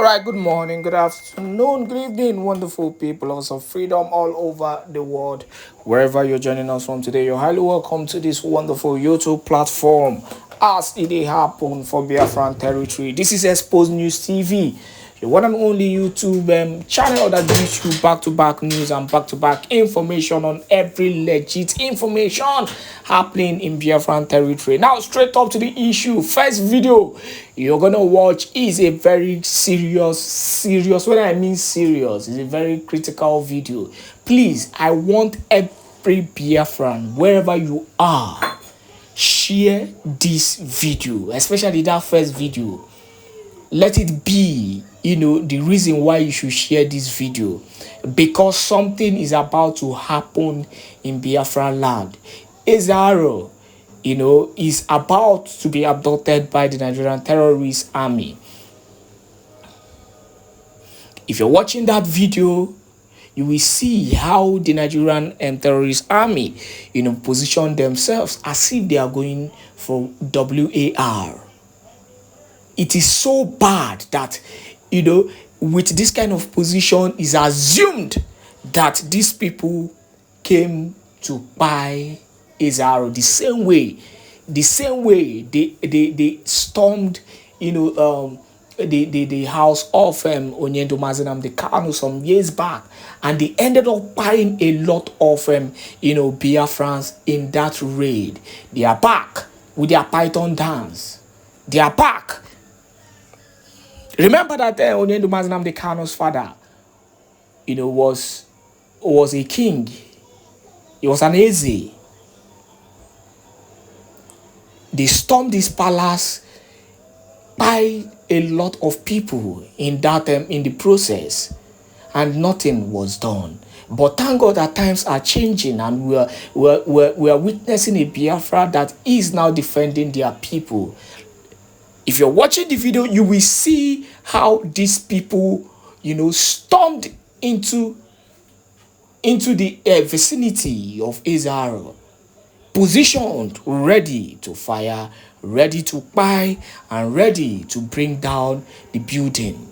All right, good morning, good afternoon, good evening, wonderful people of freedom all over the world. Wherever you're joining us from today, you're highly welcome to this wonderful YouTube platform. As it happened for Biafran territory, this is Exposed News TV, the one and only YouTube channel that gives you back-to-back news and back-to-back information on every legit information happening in Biafran territory. Now, straight up to the issue. First video you're gonna watch is a very serious, when I mean serious, it's a very critical video. Please, I want every Biafran, wherever you are, share this video, especially that first video. Let it be, the reason why you should share this video, because something is about to happen in Biafra land. Ezearo'S, is about to be abducted by the Nigerian terrorist army. If you're watching that video, you will see how the Nigerian terrorist army, position themselves as if they are going for WAR. It is so bad that, with this kind of position, is assumed that these people came to buy Ezearo'S the same way they stormed, the house of Onyendo Mazenam the Kanu some years back, and they ended up buying a lot of Biafrans in that raid. They are back with their python dance. They are back. Remember that Onyendo Mazenam the Kanu's father, was a king. He was an Eze. They stormed his palace, by a lot of people in that in the process, and nothing was done. But thank God that times are changing, and we are witnessing a Biafra that is now defending their people. If you're watching the video, you will see how these people, stormed into the vicinity of Ezearo'S, positioned, ready to fire, ready to buy, and ready to bring down the building.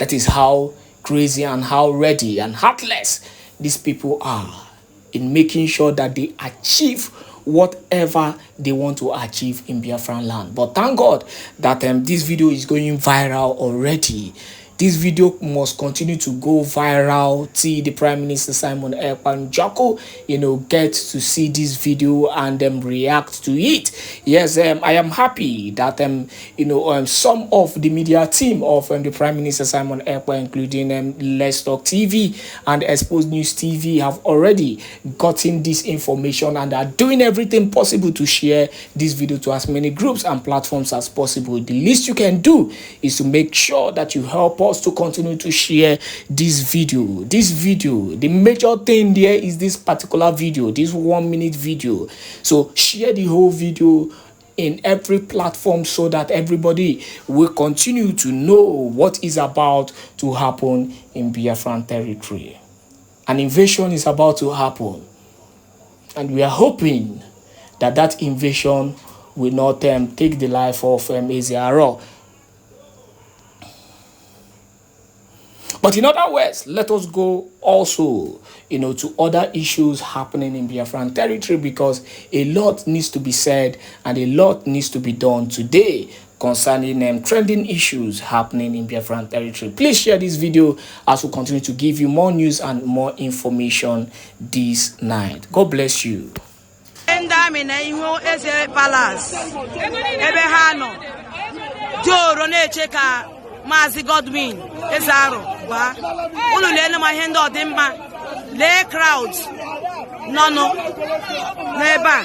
That is how crazy and how ready and heartless these people are in making sure that they achieve whatever they want to achieve in Biafran land. But thank God that this video is going viral already. This video must continue to go viral till the Prime Minister Simon Ekpa and Jocko, get to see this video and react to it. Yes, I am happy that some of the media team of the Prime Minister Simon Ekpa, including Let's Talk TV and Exposed News TV, have already gotten this information and are doing everything possible to share this video to as many groups and platforms as possible. The least you can do is to make sure that you help us to continue to share this video. The major thing there is this particular video, this 1 minute video. So share the whole video in every platform so that everybody will continue to know what is about to happen in Biafran territory. An invasion is about to happen, and we are hoping that that invasion will not take the life of Ezearo'S. But in other words, let us go also, to other issues happening in Biafran territory, because a lot needs to be said and a lot needs to be done today concerning trending issues happening in Biafran territory. Please share this video as we continue to give you more news and more information this night. God bless you. Mazi Godwin Ezearo'S gwa unu lele ma ihe ndị ọdịmma lee crowd nọ n'ebe a,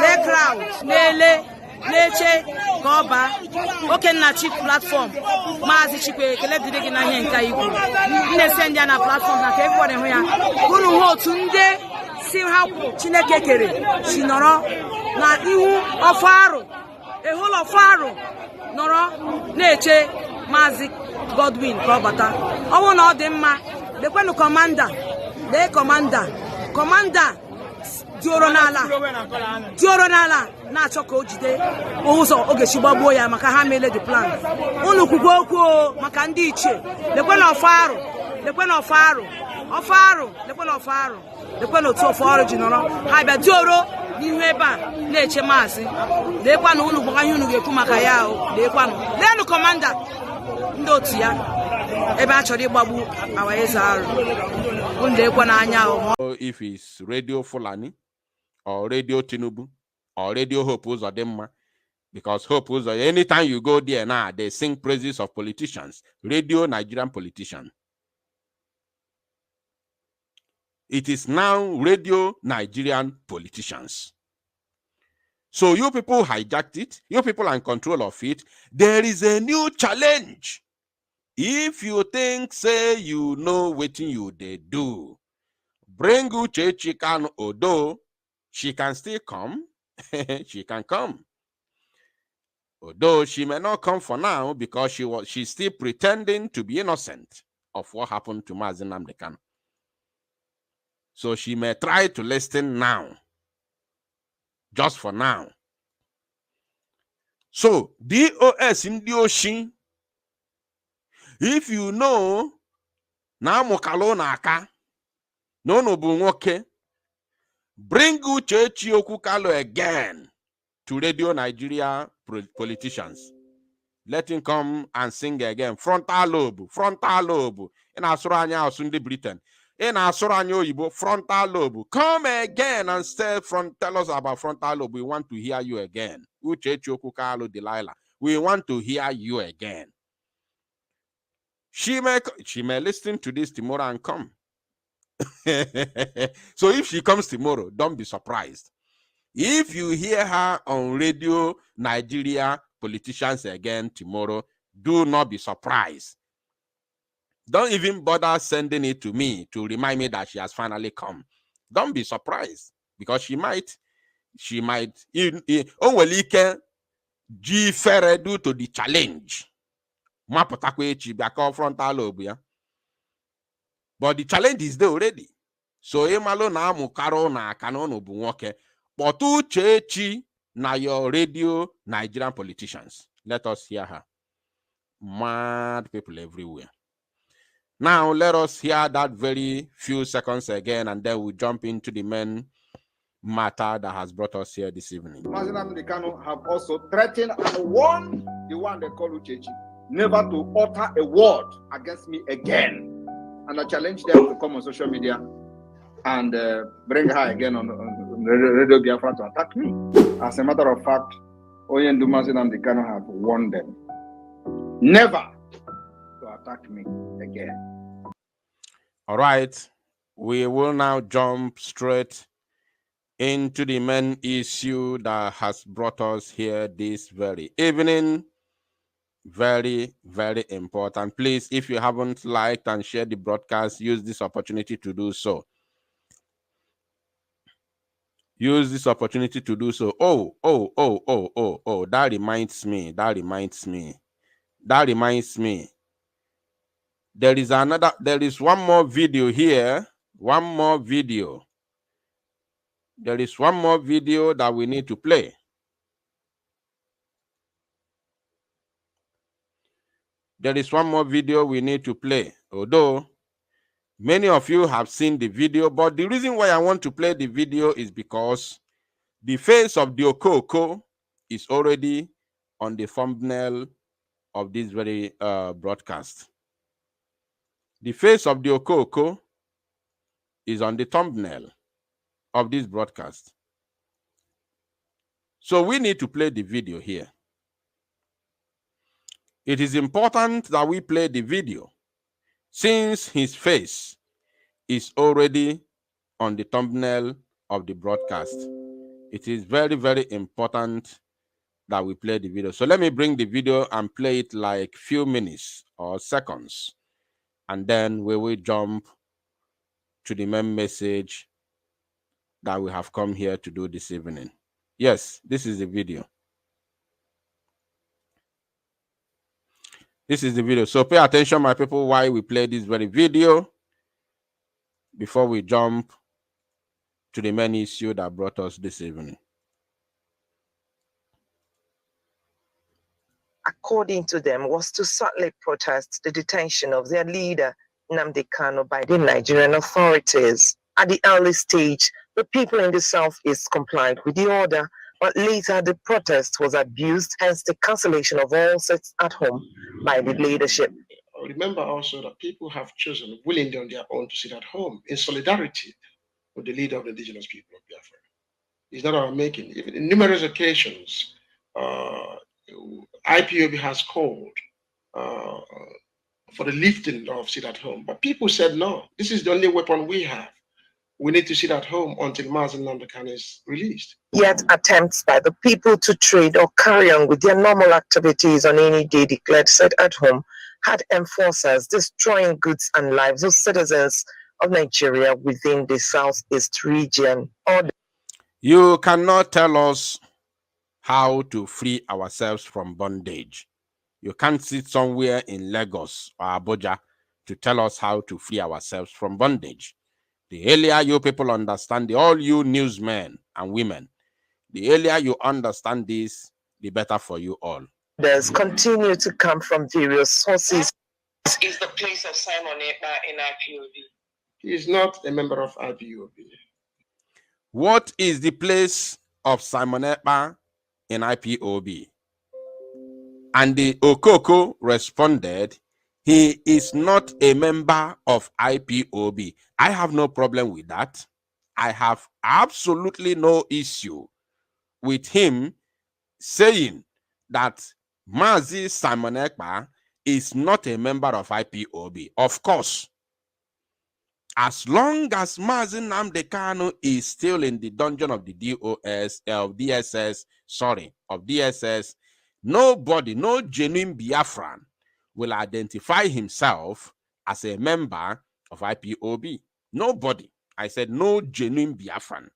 lee crowd na-eche ka ọ baa oke nna chi platform Mazi Chikwe ekele dịrị gị na ihe nke ikwu na-ese ndị na platform na ka ekwere hụ ya unu hụ otu ndị si ha Chineke kere si nọrọ na ihu ọfọ arụ nọrọ na-eche Mazi Godwin ka ọ bata. Ọwụ na ọ dị mma, lekwenu kọmanda, lee kọmanda dioro n'ala na-achọ ka o jide ụzọ oge chigbagbuo ya maka ha mele the plan. Unu kwukwo okwu maka ndị ichie lekwe na ọfarụ lekwe na ọfarụ lekwe na ọfarụ lekwe na otu ọfarụ ji nọrọ ha bịa dioro n'ihu ebe a na-eche maazị lekwanụ unu gbara ihe unu ga-ekwu maka ya lekwanụ leenụ kọmanda ndị otu ya ebe a chọrọ ịgbagbu awa Ezearo'S unu lekwana anya. If it's Radio Fulani or Radio Tinubu or Radio Hope Uzodimma, because Hope Uzo, anytime you go there now, they sing praises of politicians, Radio Nigerian politician. It is now Radio Nigerian politicians. So you people hijacked it. You people are in control of it. There is a new challenge. If you think, say, you know what you they do, bring Uche Chikan Odo, she can still come. She can come. Although she may not come for now because she's still pretending to be innocent of what happened to Mazi Nnamdi Kanu. So she may try to listen now. Just for now. So, DOS in the ocean, if you know, na mokalo na aka, no bunwoke, bring Uche Chiokukalo again to Radio Nigeria politicians. Let him come and sing again. Frontal lobe. In Asuranya or Sunday Britain. In Asuranya Oyibo, frontal lobe. Come again and tell us about frontal lobe. We want to hear you again. Uche Chiokukalo Delilah. We want to hear you again. She may listen to this tomorrow and come. So if she comes tomorrow, don't be surprised. If you hear her on Radio Nigeria politicians again tomorrow, do not be surprised. Don't even bother sending it to me to remind me that she has finally come. Don't be surprised because she might onwelike G fere due to the challenge. But the challenge is there already. So emalo na mukaro na kanono bunwoke. But Uche na your Radio Nigerian politicians. Let us hear her. Mad people everywhere. Now let us hear that very few seconds again, and then we jump into the main matter that has brought us here this evening. Mazi Nnamdi Kanu have also threatened and warned the one they call Uche never to utter a word against me again. And I challenge them to come on social media and bring her again on Radio Biafra to attack me. As a matter of fact, Oyendu Mazi Nnamdi Kanu have warned them never to attack me again. All right, we will now jump straight into the main issue that has brought us here this very evening. Very, very important. Please, if you haven't liked and shared the broadcast, use this opportunity to do so. Use this opportunity to do so. Oh, that reminds me. There is one more video here. There is one more video that we need to play. There is one more video we need to play. Although many of you have seen the video, but the reason why I want to play the video is because the face of the Okoko is already on the thumbnail of this very broadcast. The face of the Okoko is on the thumbnail of this broadcast. So we need to play the video here. It is important that we play the video since his face is already on the thumbnail of the broadcast. It is very, very important that we play the video. So let me bring the video and play it like few minutes or seconds. And then we will jump to the main message that we have come here to do this evening. Yes, this is the video. This is the video. So pay attention, my people, why we play this very video before we jump to the main issue that brought us this evening. according to them, was to subtly protest the detention of their leader, Nnamdi Kanu, by the Nigerian authorities. At the early stage, the people in the southeast complied with the order, but later the protest was abused, hence the cancellation of all sits at home by the leadership. Remember also that people have chosen willingly on their own to sit at home in solidarity with the leader of the indigenous people of Biafra. It's not our making. Even in numerous occasions, IPOB has called for the lifting of sit at home, but people said no. This is the only weapon we have. We need to sit at home until Mazen Nnamdi Kanu is released. Yet attempts by the people to trade or carry on with their normal activities on any day declared sit at home had enforcers destroying goods and lives of citizens of Nigeria within the southeast region. You cannot tell us how to free ourselves from bondage. You can't sit somewhere in Lagos or Abuja to tell us how to free ourselves from bondage. The earlier you people understand, all you newsmen and women, the earlier you understand this, the better for you all. There's continue to come from various sources. Is the place of Simon Ekpa in IPOB? He is not a member of IPOB. What is the place of Simon Ekpa in IPOB? And the Okoko responded, he is not a member of IPOB. I have no problem with that. I have absolutely no issue with him saying that Mazi Simon Ekpa is not a member of IPOB. Of course, as long as Mazi Nnamdi Kanu is still in the dungeon of the DSS, nobody, no genuine Biafran will identify himself as a member of IPOB. Nobody. I said no genuine Biafran.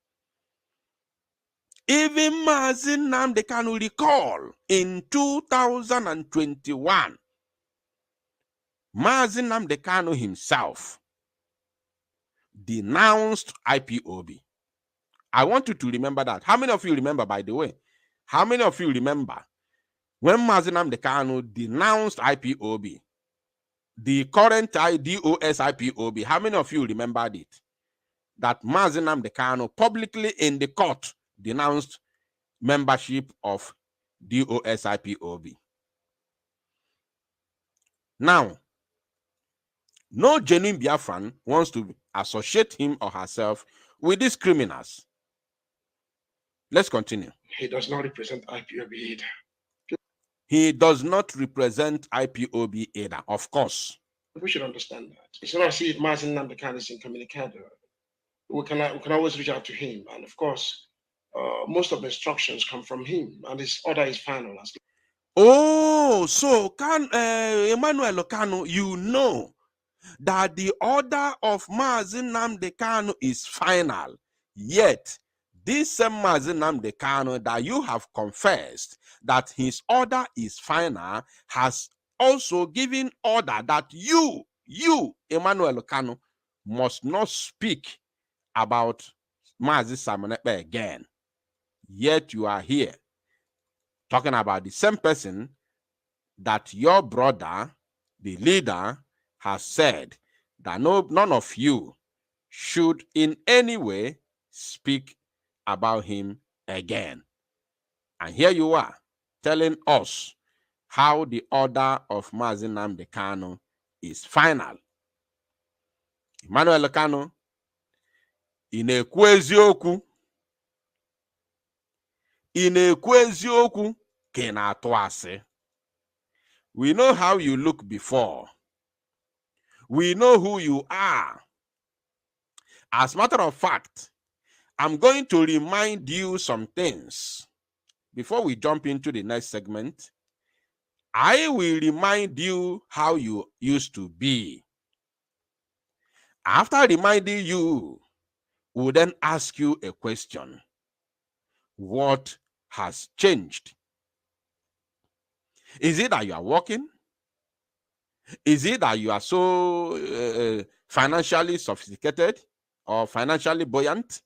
Even Mazi Nnamdi Kanu recall in 2021, Mazi Nnamdi Kanu himself denounced IPOB. I want you to remember that. How many of you remember, by the way? How many of you remember when Mazi Nnamdi Kanu denounced IPOB, the current DOS IPOB? How many of you remembered it? That Mazi Nnamdi Kanu publicly in the court denounced membership of DOS IPOB. Now, no genuine Biafran wants to associate him or herself with these criminals. Let's continue. He does not represent IPOB either. He does not represent IPOB either, of course. We should understand that. It's not as if Mazi Nnamdi Kanu is incommunicado. We can always reach out to him. And of course, most of the instructions come from him, and his order is final. Oh, so Emmanuel Kanu, you know that the order of Mazi Nnamdi Kanu is final. Yet, this same Mazi Nnamdi Kanu that you have confessed that his order is final has also given order that you, Emmanuel Kanu, must not speak about Mazi Simon Ekpa again. Yet you are here talking about the same person that your brother, the leader, has said that none of you should in any way speak about him again. And here you are telling us how the order of Mazi Nnamdi Kanu is final. Emmanuel Kanu, ị na-ekwu eziokwu ka ị na-atụ asị. We know how you look before. We know who you are. As a matter of fact, I'm going to remind you some things. Before we jump into the next segment, I will remind you how you used to be. After reminding you, we'll then ask you a question. What has changed? Is it that you are working? Is it that you are so financially sophisticated or financially buoyant?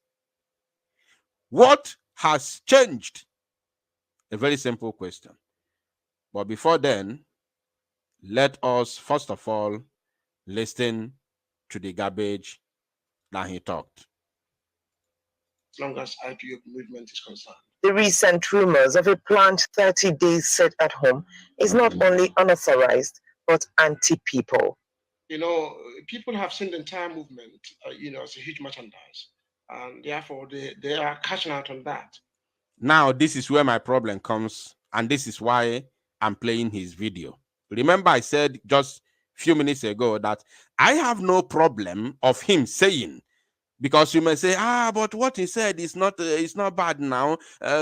What has changed? A very simple question. But before then, let us first of all listen to the garbage that he talked. As long as IPO movement is concerned. The recent rumors of a planned 30 days set at home is not only unauthorized, but anti-people. People have seen the entire movement, as a huge merchandise, and therefore they are cashing out on that. Now, this is where my problem comes, and this is why I'm playing his video. Remember, I said just a few minutes ago that I have no problem of him saying, because you may say, but what he said is not bad now,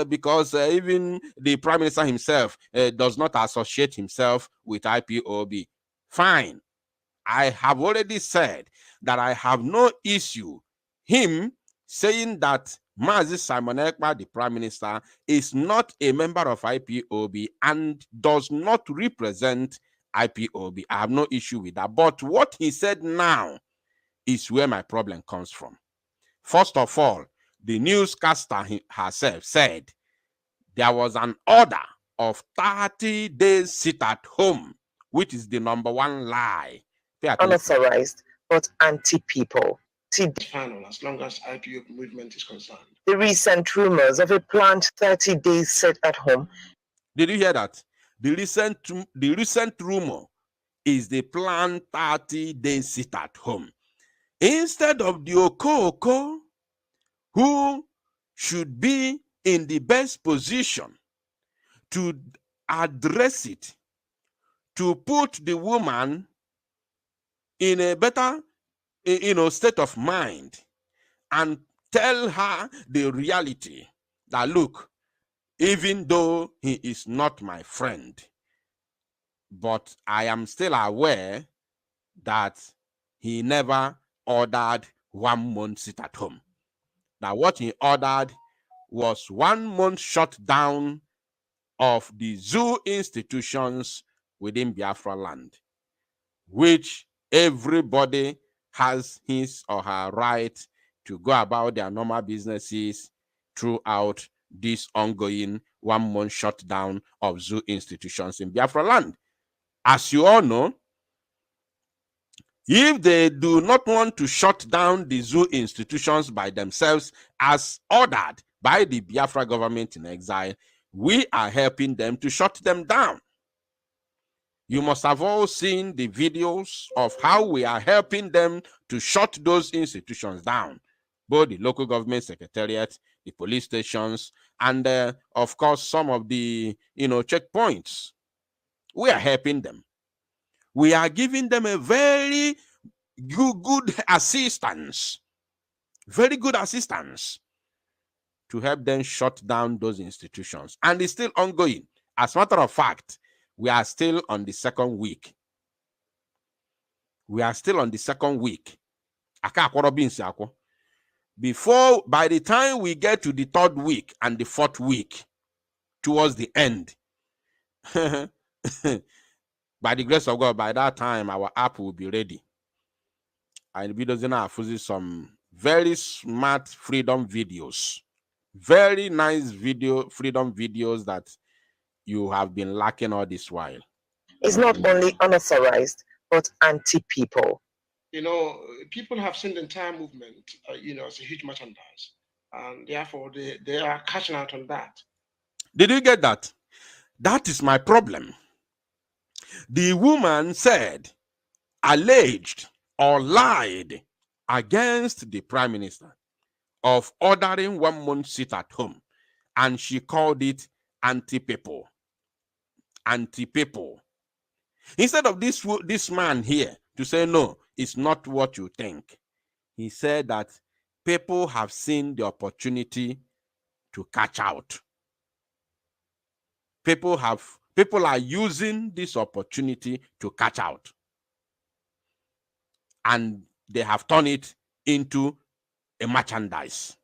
because even the Prime Minister himself does not associate himself with IPOB. Fine. I have already said that I have no issue him saying that Mazi Simon Ekpa, the Prime Minister, is not a member of IPOB and does not represent IPOB. I have no issue with that. But what he said now is where my problem comes from. First of all, the newscaster herself said there was an order of 30 days sit at home, which is the number one lie. Unauthorized, but anti-people. Final, as long as IPO movement is concerned. The recent rumors of a planned 30 days set at home. Did you hear that? The recent rumor is the planned 30 days sit at home. Instead of the Okoko, who should be in the best position to address it, to put the woman in a better state of mind and tell her the reality that, look, even though he is not my friend, but I am still aware that he never ordered 1 month sit at home. Now, what he ordered was 1 month shutdown of the zoo institutions within Biafra land, which everybody has his or her right to go about their normal businesses throughout this ongoing 1 month shutdown of zoo institutions in Biafra land. As you all know, if they do not want to shut down the zoo institutions by themselves as ordered by the Biafra government in exile, we are helping them to shut them down. You must have all seen the videos of how we are helping them to shut those institutions down, both the local government secretariat, the police stations, and of course some of the checkpoints. We are helping them. We are giving them a very good assistance, very good assistance to help them shut down those institutions. And it's still ongoing. As a matter of fact, we are still on the second week. We are still on the second week. Before, by the time we get to the third week and the fourth week, towards the end, by the grace of God, by that time, our app will be ready. And we doesn't have some very smart freedom videos, very nice freedom videos that you have been lacking all this while. It's not only unauthorized, but anti-people. People have seen the entire movement, as a huge merchandise, and therefore they are cashing out on that. Did you get that? That is my problem. The woman said, alleged or lied against the Prime Minister of ordering 1 month sit at home, and she called it anti-people. Anti-people. Instead of this man here to say, no, it's not what you think, he said that people have seen the opportunity to catch out. People are using this opportunity to catch out. And they have turned it into a merchandise.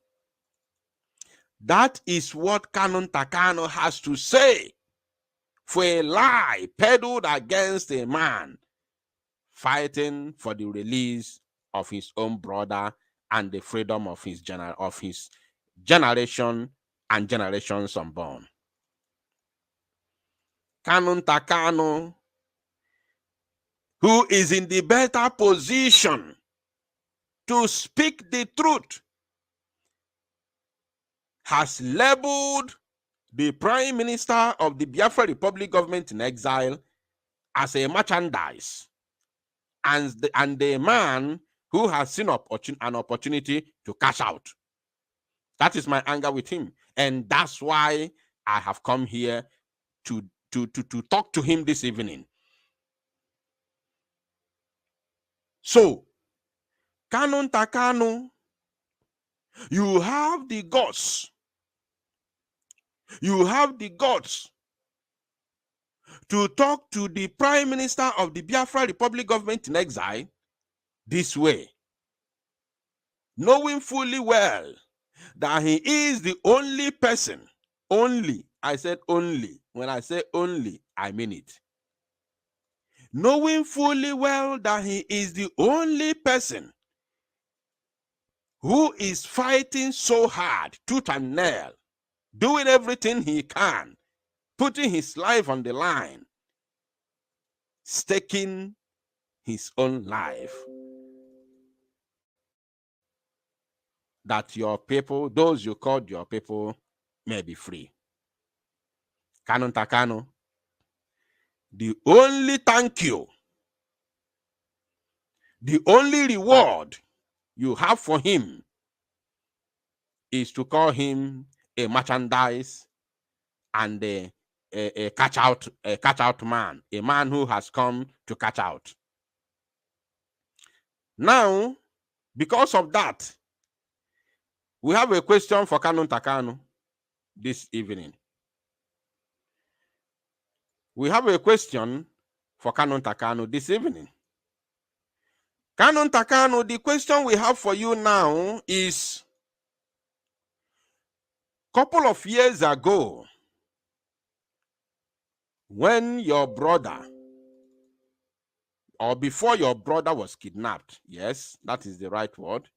That is what Canon Takano has to say for a lie peddled against a man fighting for the release of his own brother and the freedom of his generation and generations unborn. Kanu Ntakanu, who is in the better position to speak the truth, has labeled the Prime Minister of the Biafra Republic government in exile as a merchandise and the man who has seen an opportunity to cash out. That is my anger with him. And that's why I have come here to talk to him this evening. So, Kanu Ntakanu, you have the guts. You have the guts to talk to the Prime Minister of the Biafra Republic government in exile this way, knowing fully well that he is the only person, only, I said only, when I say only, I mean it. Knowing fully well that he is the only person who is fighting so hard, tooth and nail, doing everything he can, putting his life on the line, staking his own life, that your people, those you called your people, may be free. Kanu Ntakanu, the only thank you, the only reward you have for him is to call him a merchandise and a catch out man, a man who has come to catch out. Now, because of that, we have a question for Kanu Ntakanu this evening. We have a question for Kanu Ntakanu this evening. Kanu Ntakanu, the question we have for you now is, couple of years ago, when your brother, or before your brother was kidnapped, yes, that is the right word,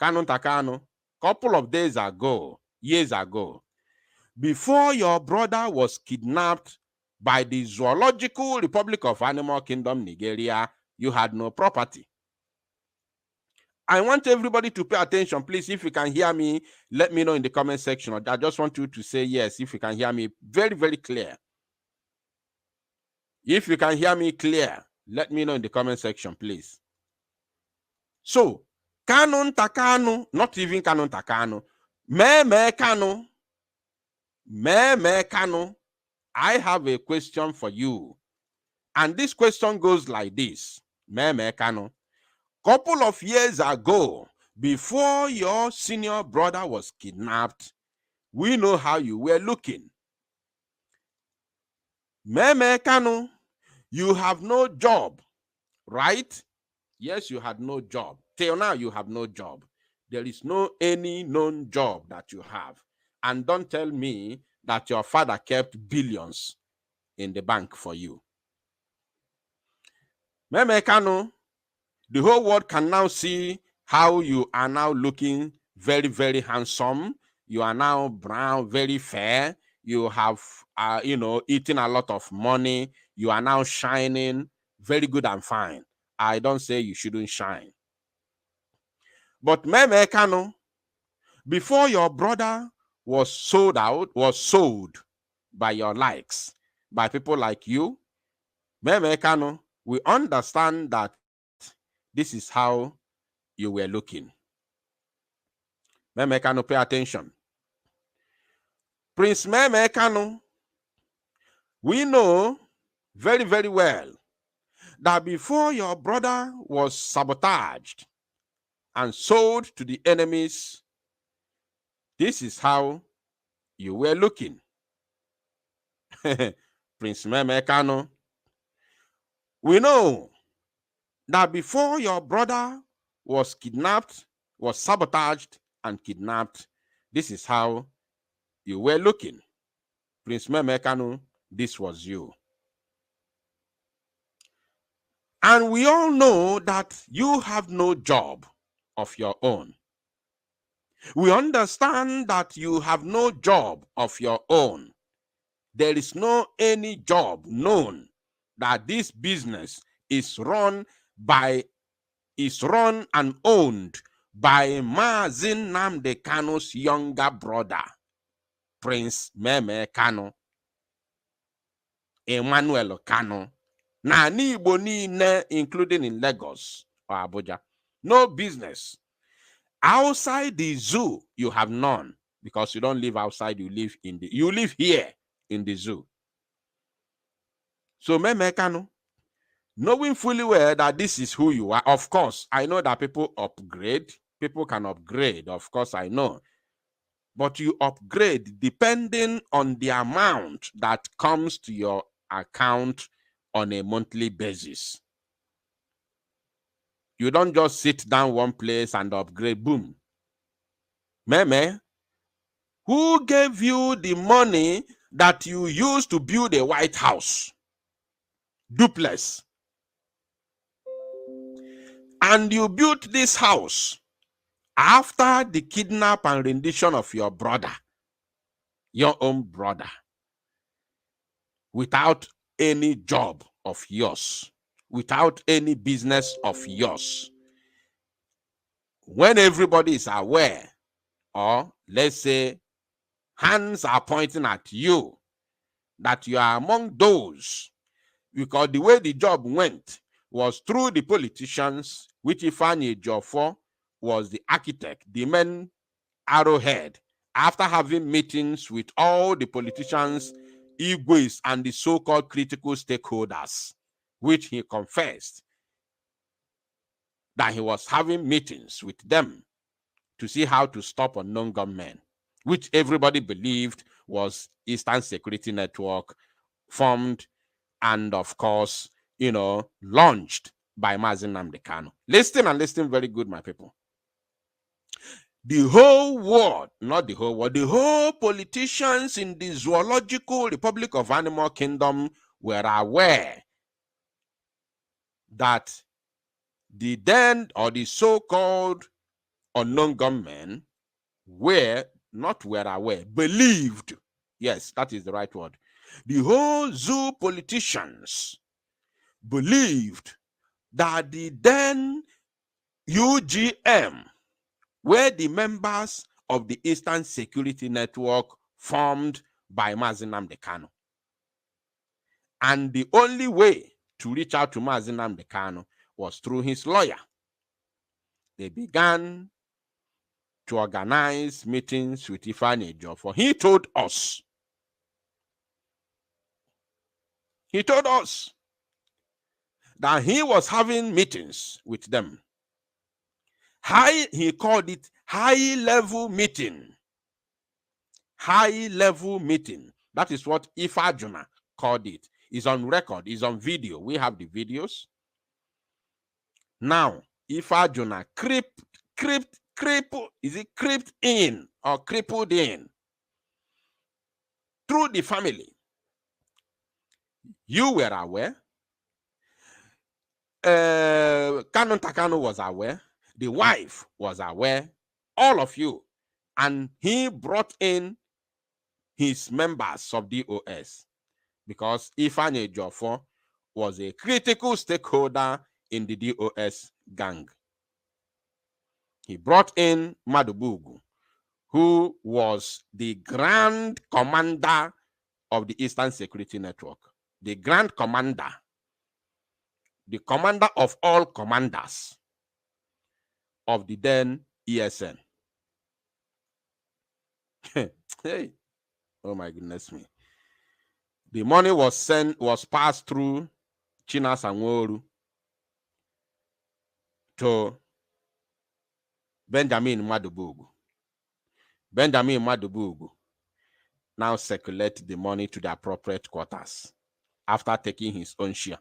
Kanu Ntakanu, couple of days ago, years ago, before your brother was kidnapped by the Zoological Republic of Animal Kingdom, Nigeria, you had no property. I want everybody to pay attention. Please, if you can hear me, let me know in the comment section. I just want you to say yes if you can hear me very, very clear. If you can hear me clear, let me know in the comment section, please. So, Kanu Ntakanu, not even Kanu Ntakanu, Kanu, I have a question for you. And this question goes like this. Kanu, couple of years ago, before your senior brother was kidnapped, we know how you were looking. Kanu, you have no job, right? Yes, you had no job. Till now, you have no job. There is no any known job that you have. And don't tell me that your father kept billions in the bank for you. Kanu, the whole world can now see how you are now looking very, very handsome. You are now brown, very fair. You have, eaten a lot of money. You are now shining, very good and fine. I don't say you shouldn't shine. But Kanu, before your brother was sold by your likes, by people like you, Kanu, we understand that this is how you were looking. Kanu, pay attention. Prince Kanu, we know very, very well that before your brother was sabotaged and sold to the enemies, this is how you were looking. Prince Kanu, we know that before your brother was kidnapped, was sabotaged and kidnapped, this is how you were looking. Prince Kanu, this was you. And we all know that you have no job of your own. We understand that you have no job of your own. there is no any job known that this business is run and owned by Mazin Nnamdi Kanu's younger brother, Prince Meme Kanu, Emmanuel Kanu, na Igbo niile, including in Lagos or Abuja. No business. Outside the zoo, you have none, because you don't live outside, you live here in the zoo. So Meme Kanu, knowing fully well that this is who you are, of course, I know that people upgrade. People can upgrade, of course, I know. But you upgrade depending on the amount that comes to your account on a monthly basis. You don't just sit down one place and upgrade, boom. Meme, who gave you the money that you used to build a White House? Duplex. And you built this house after the kidnap and rendition of your brother, your own brother, without any job of yours, without any business of yours. When everybody is aware, or let's say hands are pointing at you, that you are among those, because the way the job went was through the politicians, which Ifeanyi Ejiofor was the architect, the main arrowhead, after having meetings with all the politicians, Igwes, and the so-called critical stakeholders, which he confessed that he was having meetings with them to see how to stop unknown gunmen, which everybody believed was Eastern Security Network, formed and, of course, launched by Mazin Nnamdi Kanu. Listen, and listen very good, my people. The whole world, not the whole world, the whole politicians in the Zoological Republic of Animal Kingdom were aware that the then, or the so-called unknown gunmen believed, yes, that is the right word. The whole zoo politicians believed that the then UGM were the members of the Eastern Security Network formed by Mazin Nnamdi Kanu. And the only way to reach out to Mazin Nnamdi Kanu was through his lawyer. They began to organize meetings with Ifeanyi Ejiofor. He told us that he was having meetings with them. He called it high-level meeting. High-level meeting. That is what Ifajuna called it. It's on record. It's on video. We have the videos. Now, Ifajuna crept in or crippled in through the family. You were aware. Kanu Takano was aware. The wife was aware. All of you. And he brought in his members of DOS, because Ifeanyi Ejiofor was a critical stakeholder in the DOS gang. He brought in Madubugu, who was the grand commander of the Eastern Security Network, the grand commander, the commander of all commanders of the then ESN. Hey, oh my goodness me. The money was passed through Chinas and Woru to Benjamin Madubugu. Benjamin Madubugu now circulate the money to the appropriate quarters after taking his own share.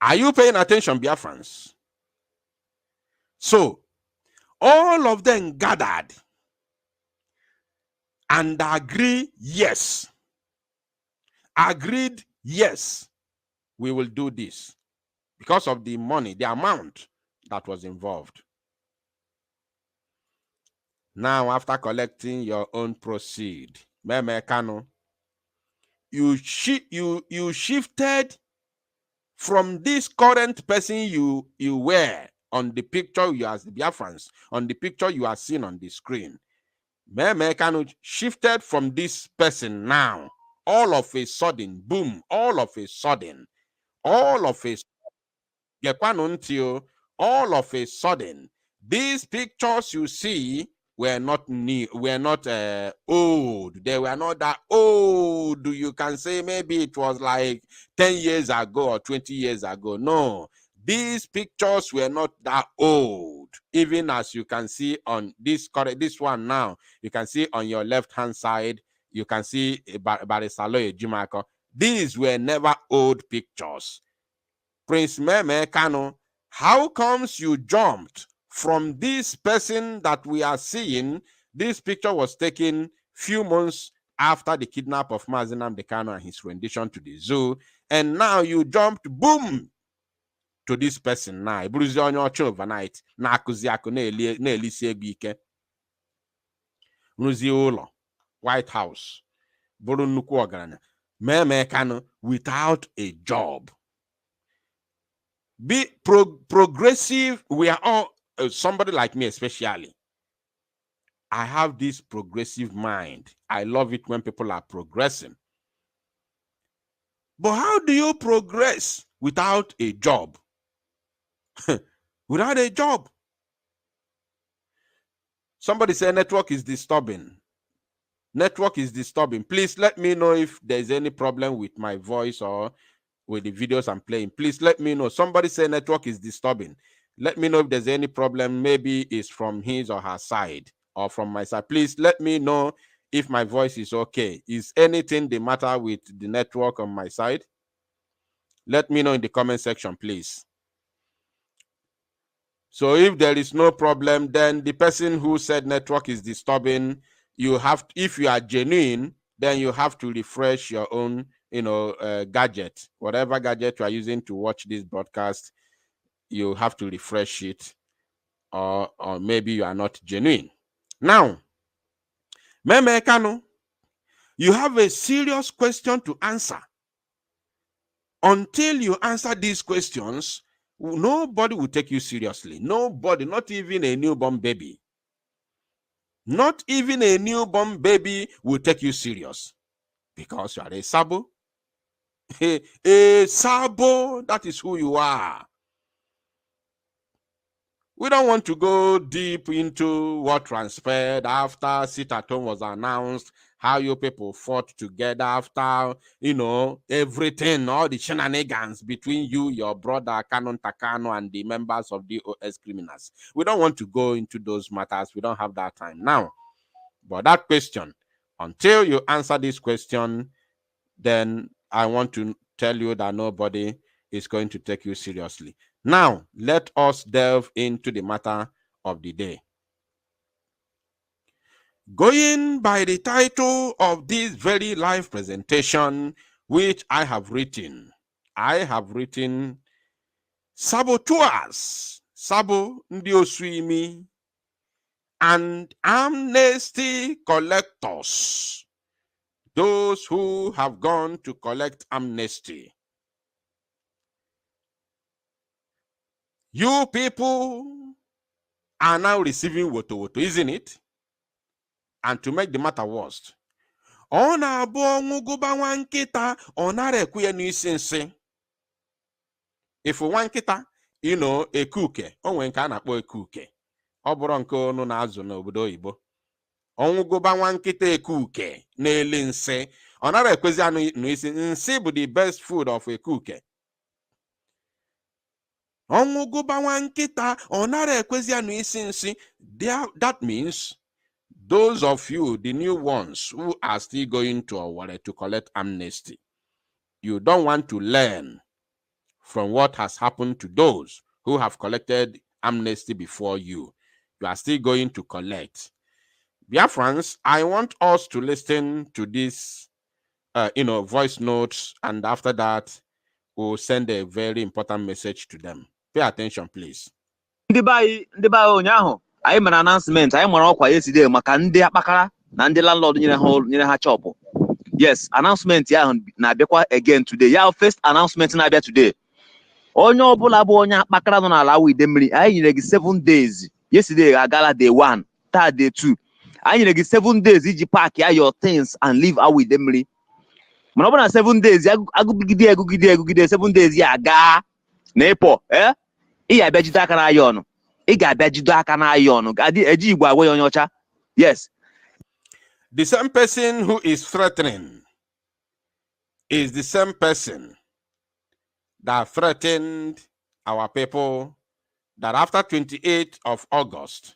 Are you paying attention, Biafrans? So, all of them gathered and agreed, yes, we will do this because of the money, the amount that was involved. Now, after collecting your own proceed, Meme Kanu, you shifted from this current person you were on the picture you as the Biafrans, on the picture you are seeing on the screen. Meme Kanu shifted from this person now. All of a sudden, boom, all of a sudden, all of a sudden, these pictures you see were not new, were not old. They were not that old. You can say maybe it was like 10 years ago or 20 years ago. No, these pictures were not that old. Even as you can see on this one now, you can see on your left-hand side, you can see Barisalo Ejimako. These were never old pictures. Prince Meme Kanu, how comes you jumped from this person that we are seeing? This picture was taken few months after the kidnap of Mazi Nnamdi Kanu and his rendition to the zoo, and now you jumped, boom, to this person now. Iburuzi onye ọcha overnight, na-akụzi akụ na-elisi ego ike. Rụzie ụlọ, White House, bụrụ nnukwu ọgaranya. Meme Kanu without a job. Be progressive. We are all, somebody like me especially, I have this progressive mind. I love it when people are progressing. But how do you progress without a job? Without a job. Somebody said network is disturbing. Network is disturbing. Please let me know if there's any problem with my voice or with the videos I'm playing. Please let me know. Somebody say network is disturbing. Let me know if there's any problem. Maybe it's from his or her side or from my side. Please let me know if my voice is okay. Is anything the matter with the network on my side? Let me know in the comment section, please. So if there is no problem, then the person who said network is disturbing, you have, if you are genuine, then you have to refresh your own gadget, whatever gadget you are using to watch this broadcast, you have to refresh it, or maybe you are not genuine. Now, Meme Kanu, you have a serious question to answer. Until you answer these questions, nobody will take you seriously. Nobody, not even a newborn baby. Not even a newborn baby will take you serious because you are a sabo. A sabo, that is who you are. We don't want to go deep into what transpired after Sit at Home was announced, how you people fought together after, everything, all the shenanigans between you, your brother, Canon Takano, and the members of the OS criminals. We don't want to go into those matters. We don't have that time now. But that question, until you answer this question, then I want to tell you that nobody is going to take you seriously. Now, let us delve into the matter of the day. Going by the title of this very live presentation, which I have written saboteurs, Sabo Ndi Osuimi, and amnesty collectors, those who have gone to collect amnesty. You people are now receiving woto, isn't it? And to make the matter worse, ona bongo goba wankita onare kuye n'isi. If wankita, ekuke, onwe nke a na-akpọ ekuke. Ọ bụrụ nke unu na-azụ n'obodo oyibo. Onwu goba wankita ekuke n'eli nsi. Onare ekwezi anụ n'isi. Nsi bụ the best food of ekuke. That means those of you, the new ones who are still going to Owerri to collect amnesty, you don't want to learn from what has happened to those who have collected amnesty before you. You are still going to collect. Biafrans, I want us to listen to this, voice notes, and after that, we'll send a very important message to them. Pay attention, please. Ndị be onyaahụ I made an announcement. I am on yesterday. Makande Bakara, Nande landlord in a chop. Yes, announcement. Yeah, Nabekwa again today. Yeah, first announcement in Abia today. Onyo Bulabonya Bakara don't allow with them. I need 7 days. Yesterday, I got day 1, third day 2. I need 7 days. Iji pack your things and leave out with them. Manobana 7 days. I go gide 7 days. Yeah, ga Nepo. Iya bejida aka na ayon. I ga bejido aka na ayon. Adi eji igbo agwe onyocha. Yes. The same person who is threatening is the same person that threatened our people that after 28th of August,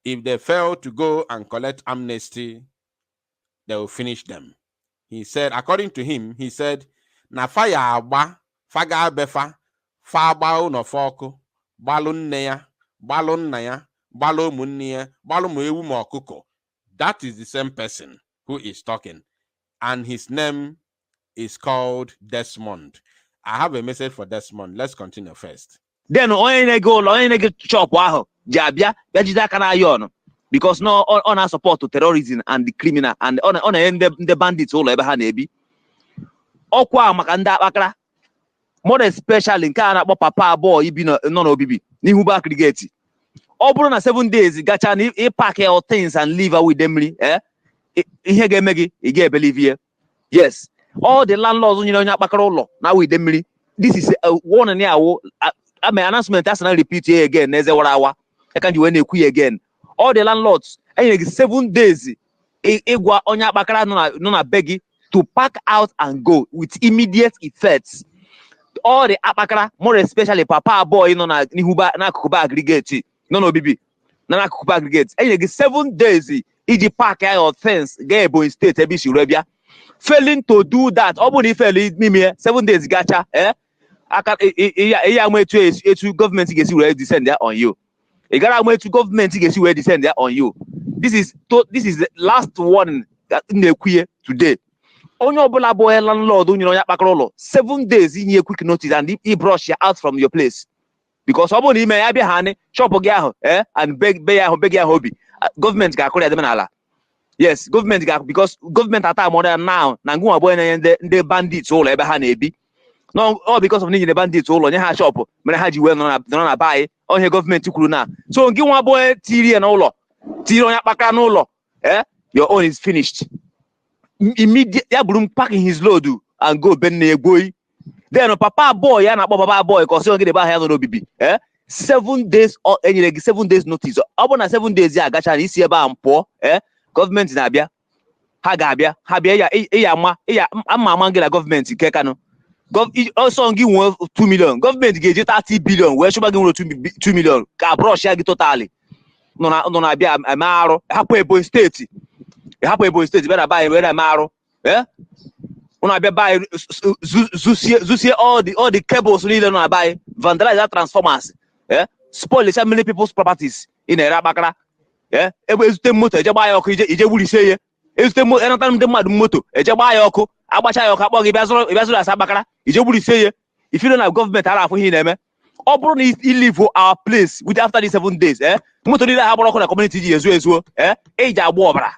if they fail to go and collect amnesty, they will finish them. He said, according to him, he said, na fire agba, faga befa, fa ba no foko, balun neya, balun naya, balo munnia, balo muewu mokuko. That is the same person who is talking. And his name is called Desmond. I have a message for Desmond. Let's continue first. Then onye nege chop aho, jabia, bejida aka na ayon. Because no on support to terrorism and the criminal and on end the bandits all ebe ha na-ebi. Okwa maka ndị akpakara. More especially nke a na-akpọ papa boy ibi no n'obibi n'ihu back gate. Ọ bụrụ na 7 days gacha na pack your things and leave with them ihe ga-eme gị ị ga-ebelieve here. Yes, all the landlords onye akpakara ụlọ na with them. This is one and I mean announcement as na repeat here again na eze warawa. I can't do any again. All the landlords, 7 days, igwa onye akpakara no na begi to pack out and go with immediate effects. All the akpakara, more especially papa boy no na nihuba na kukuba aggregate, no bibi, na kukuba aggregate. 7 days, iji pack your things, get Ebonyi State, Ebishi Rebia. Failing to do that, obuni fail me 7 days gacha, government gets ready to descend there on you. You gotta wait to government to get where descend there on you. This is the last one in the queer today. On your boy landlord, 7 days in your quick notice and he brush you out from your place. Because somebody may be honey, shop and beg your hobby. Government got call them. Yes, government got because government at time more than now. Nangu boy and the bandits all ever honey. No, all because of the bandits all on your shop. When I had you well on buy on your government to Kuruna. So give one boy Tiri and Olo. Tiri on Yapakanolo. Your own is finished. Immediately packing his load and go bend boy. Then papa boy and papa boy because you get about hello baby. 7 days or any 7 days notice. Upon 7 days, yeah, gacha is here about poor. Government in Abia. Habia I'm get a government in Kekano. Also give 2 million. Government give 30 billion. Where should I give 2 million? Cabro share totally. No, Abia Amaro. Hapo Ebonyi State. Hapo Ebonyi State. Better buy where Amaro. Una buy Zusie all the cables need to buy. Vandalize that transformers. Spoil so many people's properties in Erabakara. Ebe motor. Eje buy oko. Eje wuli say. Ezute motor. Anytime dem mad motor. Eje buy oko. Abacha your kapog ibazolo asabakara. Ijebuli say if you don't have government ara for him obro ni leave for our place with after the 7 days moto ni ha boro na community ezu e ja agbo obra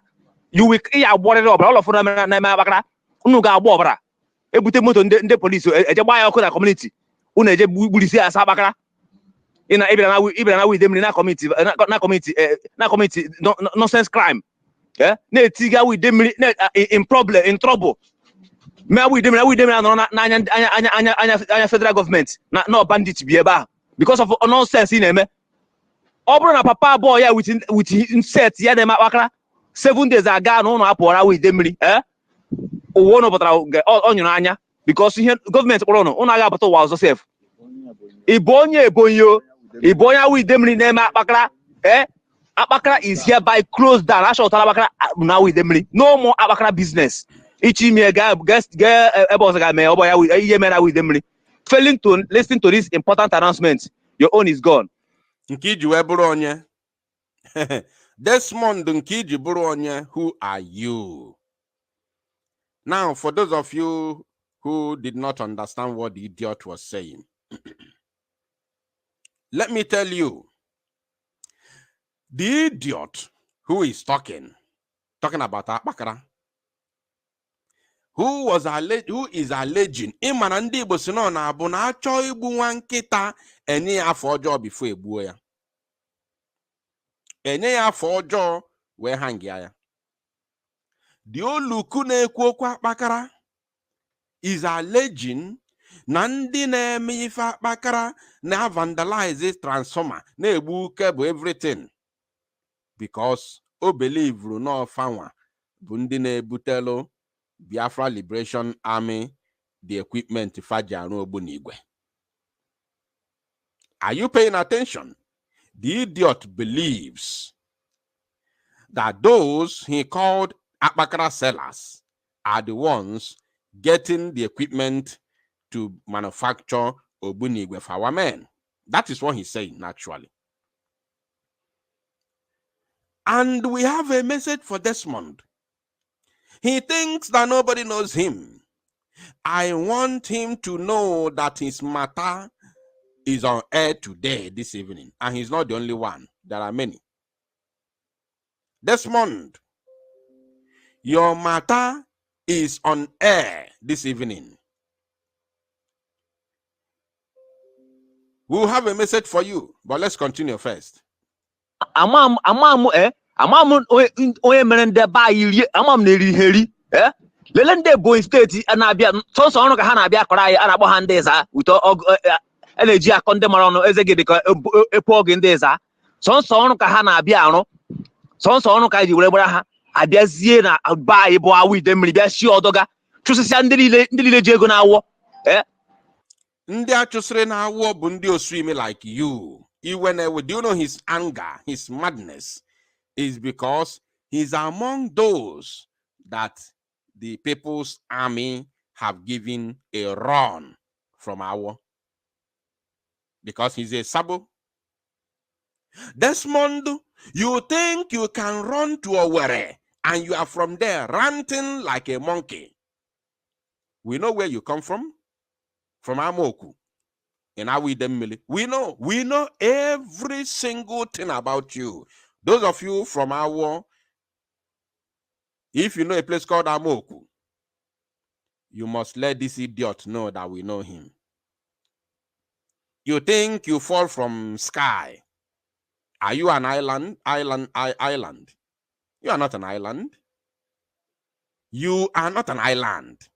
you will e agbo obra all of na bakara unu ga agbo obra ebute moto nde police eje gba ya na community unu eje bulisi asabakara ina ibira na with them na community nonsense crime na tiga with them in trouble. Me we dem na anya federal government na bandit be eba because of nonsense in eme. Obro na papa boy ya with insert ya dem akara 7 days aga no apora with dem owo no potara onyuru anya because here government kporo no una ga abato wa self ibonye with dem na eme akara Abakara is hereby closed down. Now with them, no more Abakara business. Each email with them. Failing to listen to this important announcement, your own is gone. Desmond Nkiji Buronye, who are you? Now, for those of you who did not understand what the idiot was saying, let me tell you. The idiot who is talking about Akpakara, who is alleging ịmana ndị Igbo si nọ na abụ na achọ igbu nwa nkịta enye ya afọ ọjọọ before egbuo ya. Enye ya afọ ọjọọ wee hangịa ya. The oluku na-ekwu okwu Akpakara is alleging na ndị na-eme ife Akpakara na vandalize transformer na-egbu cable everything because o believe no fanwa bụ ndị na-ebutelu Biafra Liberation Army the equipment fajaru ogbunigwe. Are you paying attention? The idiot believes that those he called Akpakara sellers are the ones getting the equipment to manufacture ogbunigwe for our men. That is what he's saying, actually. And we have a message for Desmond. He thinks that nobody knows him. I want him to know that his matter is on air today, this evening. And he's not the only one. There are many. Desmond, your matter is on air this evening. We'll have a message for you, but let's continue first. Amam onye mere ndị ba iri amam na-eri heri lele ndị Ebonyi steeti na-abịa sọsọ ọrụ ka ha na-abịa akọrọ anyị a na-akpọ ha ndị ịza ụtọ na-eji akọ ndị mara ọnụ eze gị dịka epu oge ndị ịza sọsọ ọrụ ka ha na-abịa arụ sọsọ ọrụ ka ji were gbara ha abịazie na ba anyị bụ awụ ide mmiri bịa shi ọdọga chụsịsịa ndị niile ji ego na-awọ ndị a chụsịrị na-awọ bụ ndị osuimi like you. Do you know his anger, his madness is because he's among those that the People's Army have given a run from our, because he's a sabo. Desmond, you think you can run to Owerri and you are from there ranting like a monkey. We know where you come from Amoku. In Awidemmili. We know every single thing about you. Those of you from Awo, if you know a place called Amoku, you must let this idiot know that we know him. You think you fall from sky. Are you an island? Island. You are not an island. You are not an island.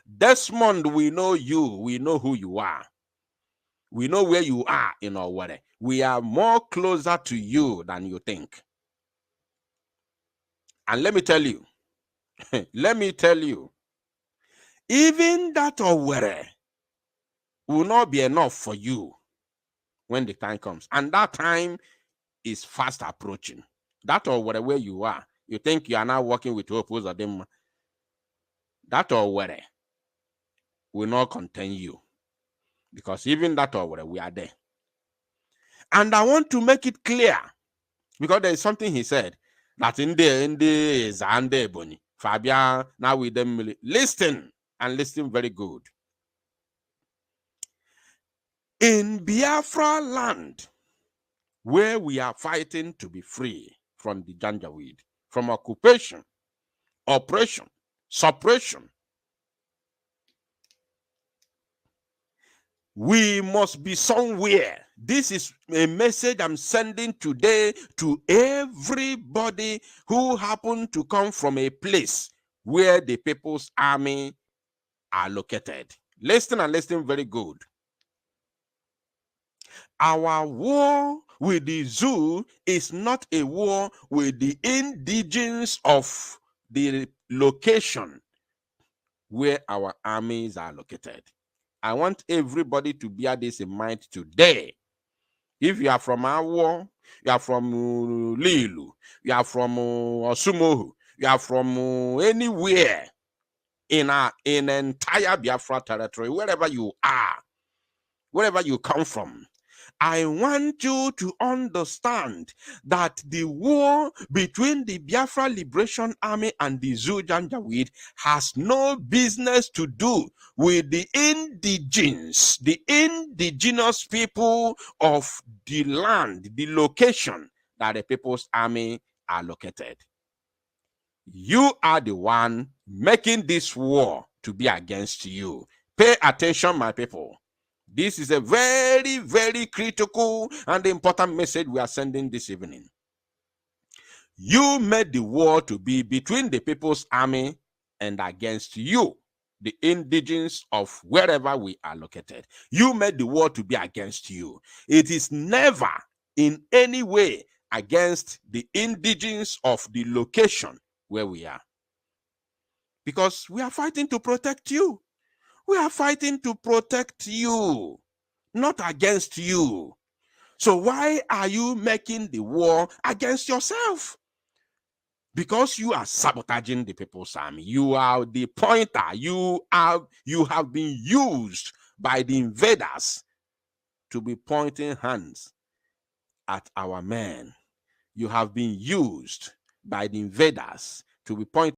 Desmond, we know you. We know who you are. We know where you are in our water. We are more closer to you than you think. And let me tell you, even that water will not be enough for you when the time comes. And that time is fast approaching. That water where you are, you think you are now working with opposers of them. That water will not contain you. Because even that already we are there. And I want to make it clear, because there is something he said that in the Zande Boni, Fabian, now with them listen and listen very good. In Biafra land, where we are fighting to be free from the Janjaweed, from occupation, oppression, suppression, we must be somewhere. This is a message I'm sending today to everybody who happen to come from a place where the People's Army are located. Listen and listen very good. Our war with the zoo is not a war with the indigenes of the location where our armies are located. I want everybody to bear this in mind today. If you are from Awo, you are from Lilu, you are from Osumohu, you are from anywhere in entire Biafra territory, wherever you are, wherever you come from, I want you to understand that the war between the Biafra Liberation Army and the Zoo Janjaweed has no business to do with the indigenous people of the land, the location that the People's Army are located. You are the one making this war to be against you. Pay attention, my people. This is a very, very critical and important message we are sending this evening. You made the war to be between the People's Army and against you, the indigenes of wherever we are located. You made the war to be against you. It is never in any way against the indigenes of the location where we are. Because we are fighting to protect you. We are fighting to protect you, not against you. So why are you making the war against yourself? Because you are sabotaging the People's Army. You are the pointer. You have been used by the invaders to be pointing hands at our men. You have been used by the invaders to be pointing